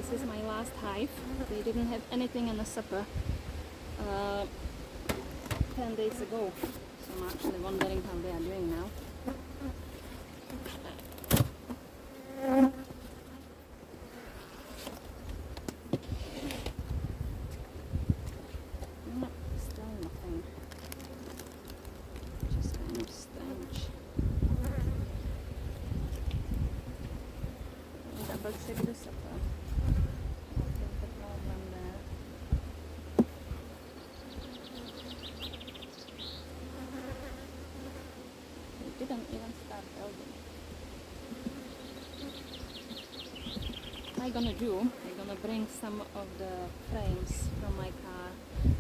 this is my last hive. They didn't have anything in the supper 10 days ago. So I'm actually wondering how they are doing now. Still nothing. Just kind of stench. Double check the supper. I think there's no one there. They didn't even start building. I'm gonna bring some of the frames from my car.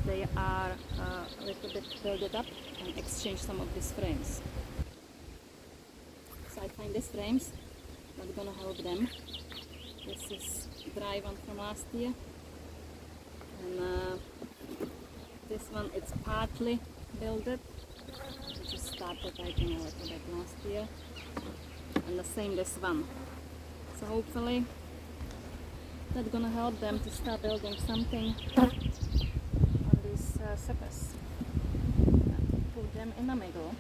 They are a little bit built up and exchange some of these frames. So I find these frames, that's gonna help them. This is dry one from last year, and this one it's partly builded. I just started I think a little bit last year, and the same this one. So hopefully that's gonna help them to start building something on these suckers. Put them in the middle.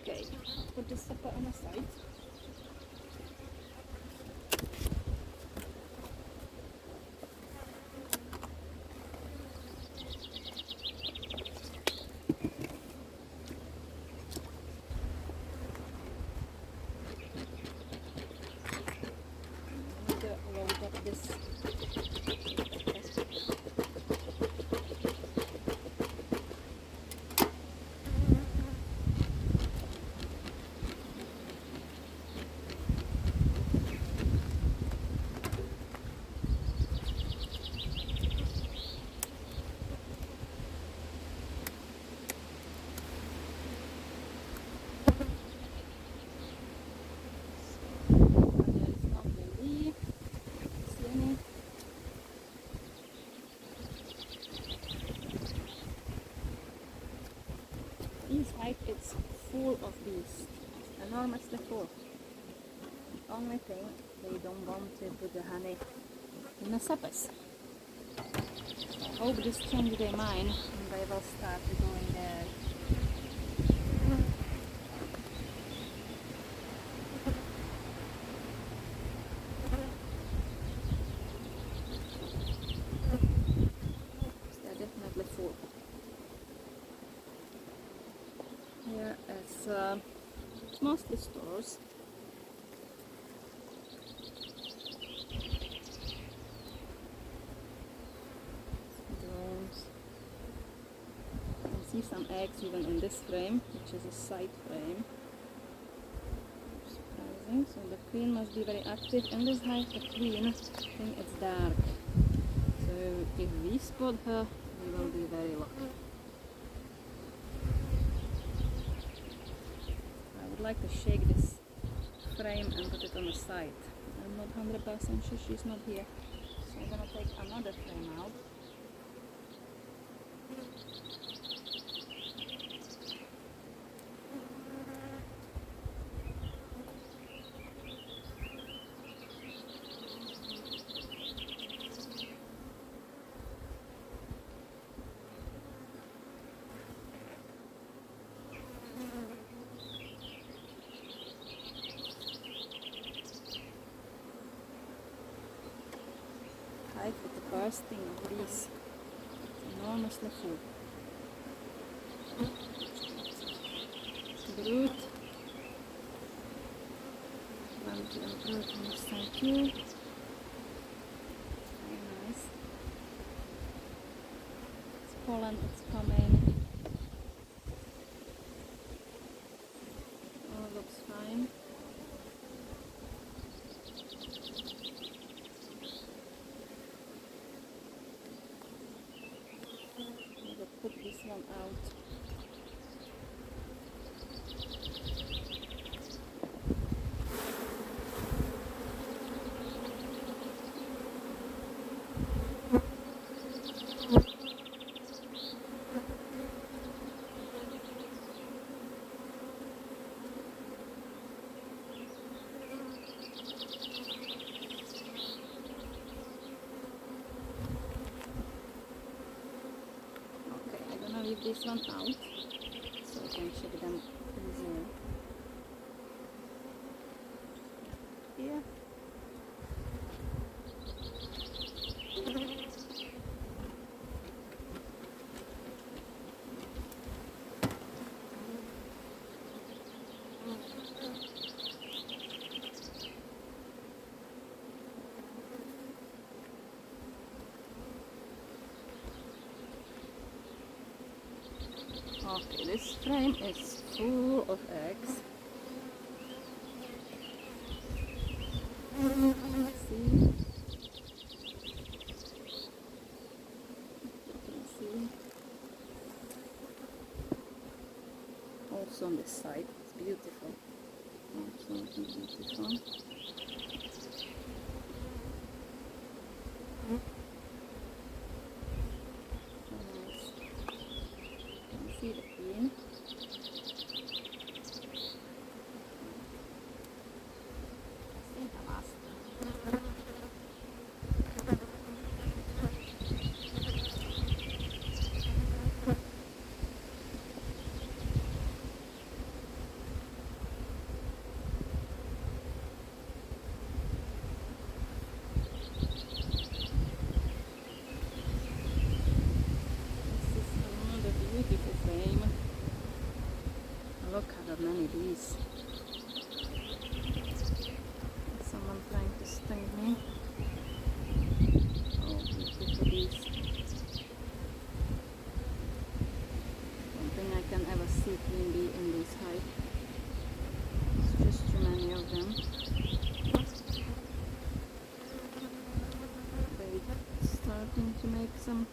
Okay, put the supper on the side. Load up this. This hive it's full of bees, enormously full. The only thing, they don't want to put the honey in the suckers. I hope this changes their mind and they will start going there. They're definitely full. Here it's mostly stores. Drones. You can see some eggs even in this frame, which is a side frame. Surprising. So the queen must be very active. In this hive, the queen, I think it's dark. So if we spot her, we will be very lucky. I would like to shake this frame and put it on the side. I'm not 100% sure she's not here. So I'm gonna take another frame out. Hive with the bursting of bees. It's enormously full. Brood. One to a brood on the side too. Very nice. It's pollen, it's coming. All looks fine. Put this one out. leave this one out so I can check them easier. Here. Okay, this frame is full of eggs. Let's see. You can see. Also on this side, it's beautiful. Absolutely beautiful. See the queen. See the last. This is another beautiful frame. Look how many bees. Someone trying to sting me. Oh, beautiful bees. Don't think I can ever see queen bee in this hive. It's just too many of them. They're starting to make some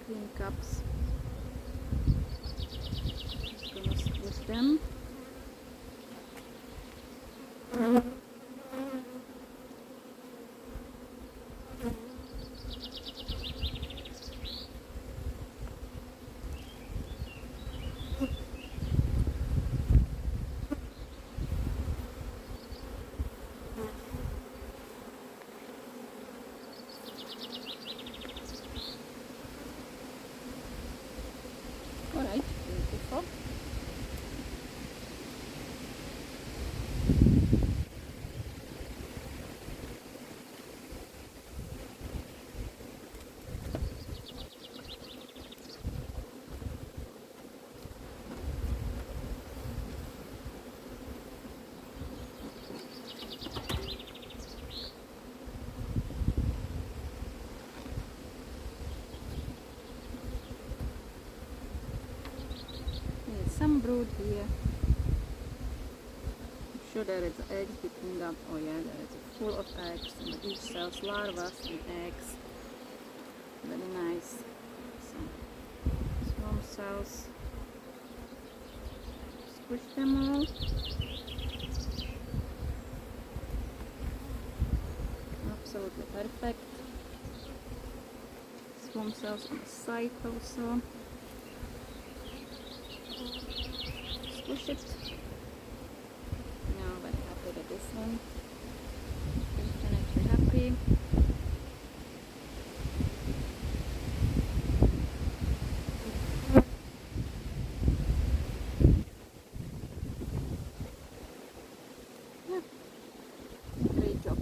queen cups. With them. Alright, beautiful. Some brood here. I'm sure there is eggs between them. Oh yeah, there is full of eggs. And each cells larvae and eggs. Very nice. Some swarm cells. Squish them all. Absolutely perfect. Swarm cells on the side also. Squish it. Now very happy with this one. Infinitely happy. Yeah. Great job.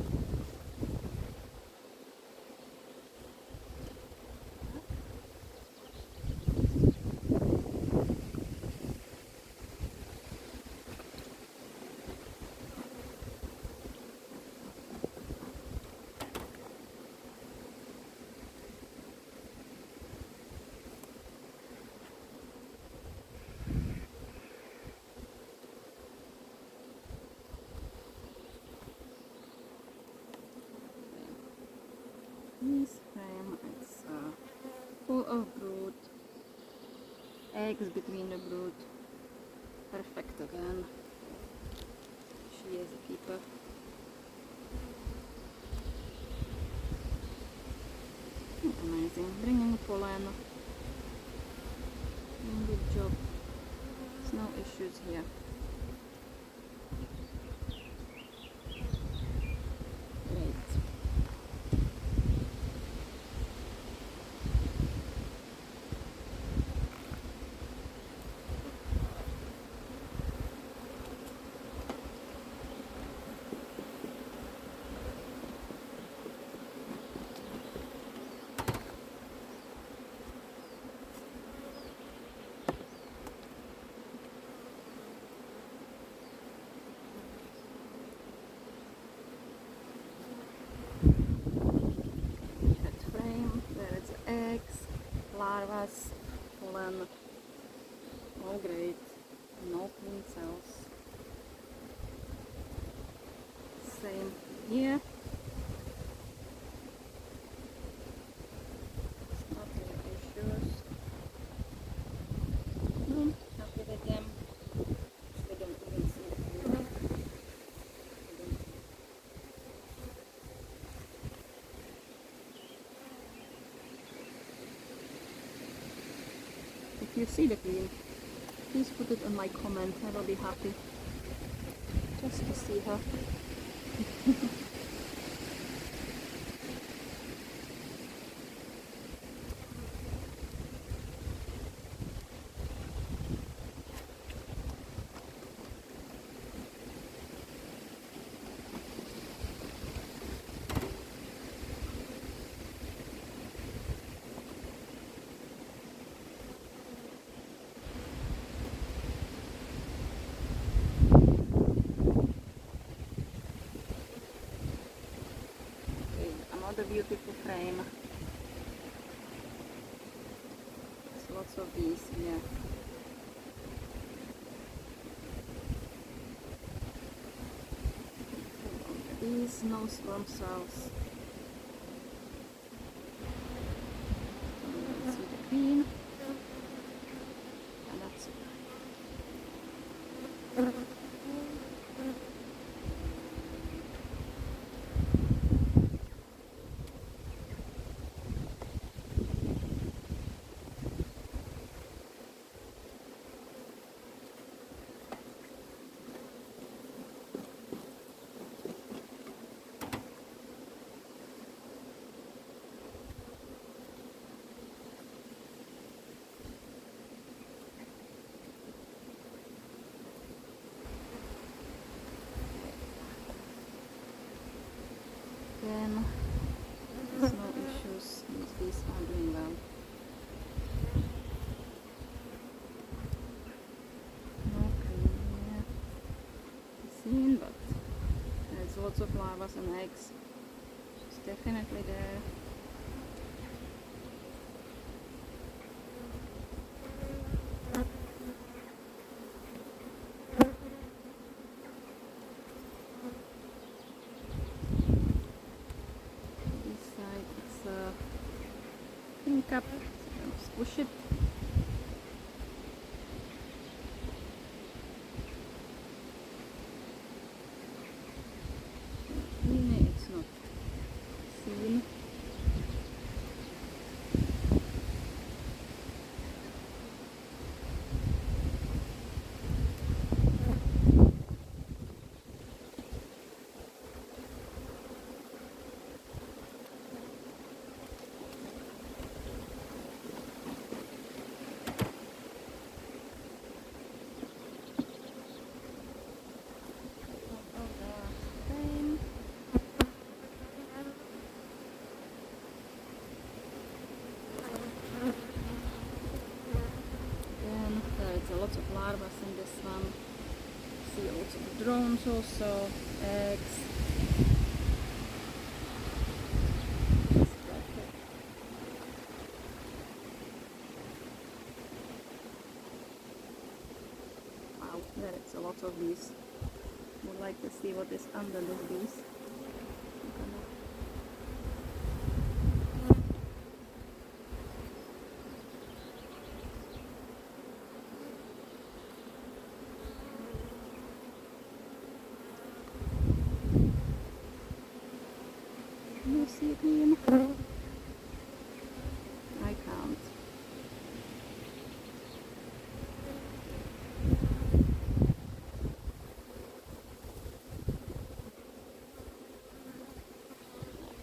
This frame is full of brood, eggs between the brood, perfect again. She is a keeper. Amazing, bringing pollen, doing good job, there's no issues here. eggs, larvas, pollen. All great. No clean cells. Same here. Not any issues. No, happy with them. They don't even see the food. If you see the queen, please put it in my comment. I will be happy just to see her. Another beautiful frame. There's lots of these here. These no swarm cells. See the queen. And that's it. Then there's no issues. These are doing well. No cream here seen, but there's lots of larvas and eggs. She's definitely there. Cup, squish it. It's not seen. Lots of larvae in this one. See also the drones also, eggs. Wow, there is a lot of bees. Would like to see what is under these bees. You see it, Ian? I can't.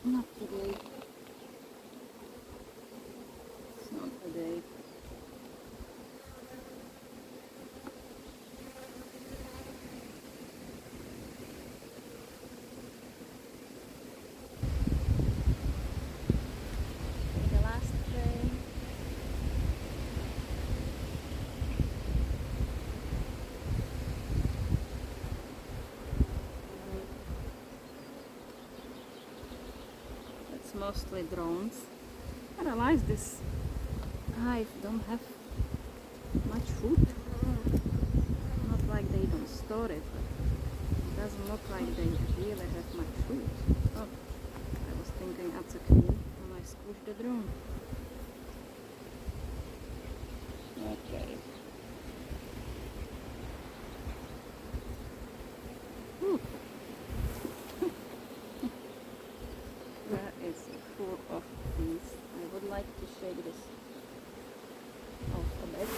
Not today. It's not today. Mostly drones. I realize this hive don't have much food. Not like they don't store it, but it doesn't look like they really have much food. Oh, I was thinking that's a queen when I squished the drone. Okay. Ooh. That is full of bees. I would like to shake this off a bit.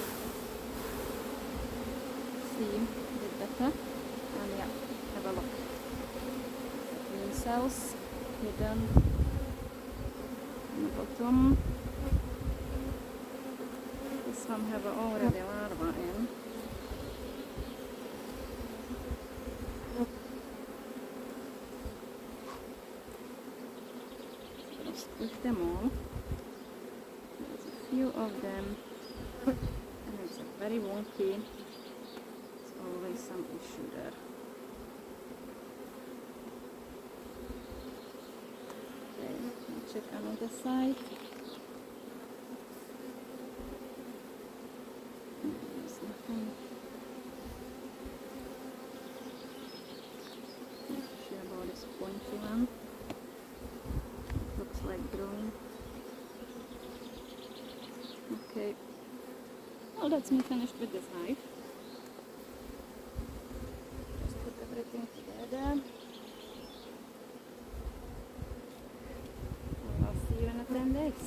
See a bit better. And yeah, have a look. Queen cells hidden on the bottom. This one have already larva in. Squish them all. There's a few of them, and it's a very wonky. It's always some issue there. Okay, I'll check another side. There's nothing. Not sure about this pointy one. Looks like growing. Okay. Well, that's me finished with this hive. Just put everything together. And I'll see you in 10 days.